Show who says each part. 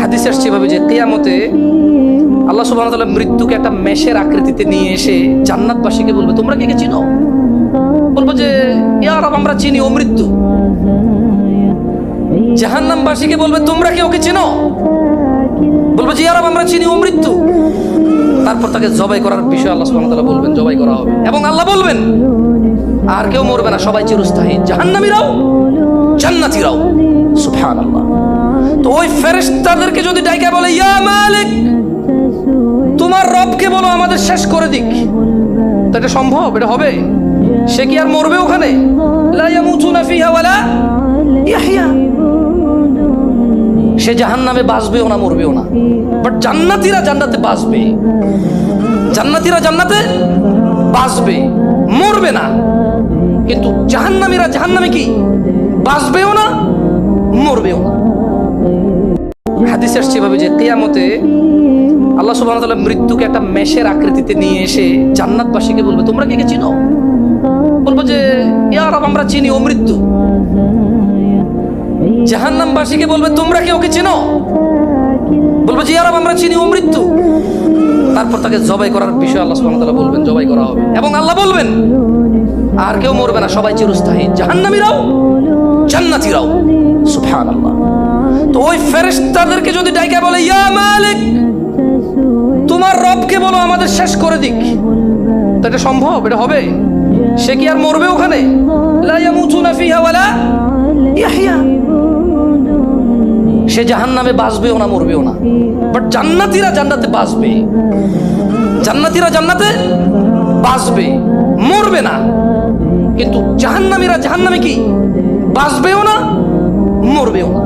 Speaker 1: হাদিসে আসছে এভাবে যে কিয়ামতে আল্লাহ সুবহানাহু ওয়া তাআলা মৃত্যুকে একটা মেষের আকৃতিতে নিয়ে এসে জান্নাতবাসীকে বলবে, তোমরা কে কে চিনো? বলবো যে ইয়া রাব, আমরা চিনি ও মৃত্যু। জাহান্নামবাসীকে বলবে, তোমরা কি ওকে চিনো? বলবো যে ইয়া রাব, আমরা চিনি ও মৃত্যু। তারপর তাকে জবাই করার বিষয়ে আল্লাহ সুবহানাহু ওয়া তাআলা বলবেন, জবাই করা হবে। এবং আল্লাহ বলবেন, আর কেউ মরবে না, সবাই চিরস্থায়ী, জাহান্নামীরাও জান্নাতীরাও। সুবহানাল্লাহ। তো ওই ফেরেশতাদেরকে যদি ডাইকা বলে, ইয়া মালিক, তোমার রবকে বলো আমাদের শেষ করে দিক, তো এটা সম্ভব? এটা হবে? সে কি আর মরবে ওখানে? লা ইয়ামুতুনা ফিহা ওয়ালা ইয়াহইয়া। সে জাহান্নামে বাঁচবেও না, মরবেও না। বাট জান্নাতীরা জান্নাতে বাঁচবে, জান্নাতীরা জান্নাতে বাঁচবে, মরবে না। কিন্তু জাহান্নামীরা জাহান্নামে কি বাঁচবেও না, মরবেও না। হাদিসে আসছে এভাবে যে কিয়ামতে আল্লাহ সুবহানাহু ওয়া তাআলা মৃত্যুকে একটা মেষের আকৃতিতে নিয়ে এসে জান্নাতবাসীকে বলবে, তোমরা কে কে চিনো? বলবো যে ইয়া রাব, আমরা চিনি ও মৃত্যু। জাহান্নামবাসীকে বলবে, তোমরা কি ওকে চিনো? বলবো যে ইয়া রাব, আমরা চিনি ও মৃত্যু। তারপর তাকে জবাই করার বিষয়ে আল্লাহ সুবহানাহু ওয়া তাআলা বলবেন, জবাই করা হবে। এবং আল্লাহ বলবেন, আর কেউ মরবে না, সবাই চিরস্থায়ী, জাহান্নামীরাও জান্নাতীরাও। সুবহানাল্লাহ। তো ওই ফেরেশতাদেরকে যদি ডাইকা বলে, ইয়া মালিক, তোমার রবকে বলো আমাদের শেষ করে দিক, তো এটা সম্ভব? এটা হবে? সে কি আর মরবে ওখানে? লা ইয়ামুতুনা ফিহা ওয়ালা ইয়াহইয়া। সে জাহান্নামে বাঁচবেও না, মরবেও না। বাট জান্নাতীরা জান্নাতে বাঁচবে, জান্নাতীরা জান্নাতে বাঁচবে, মরবে না। কিন্তু জাহান্নামীরা জাহান্নামে কি বাঁচবেও না, মরবেও না।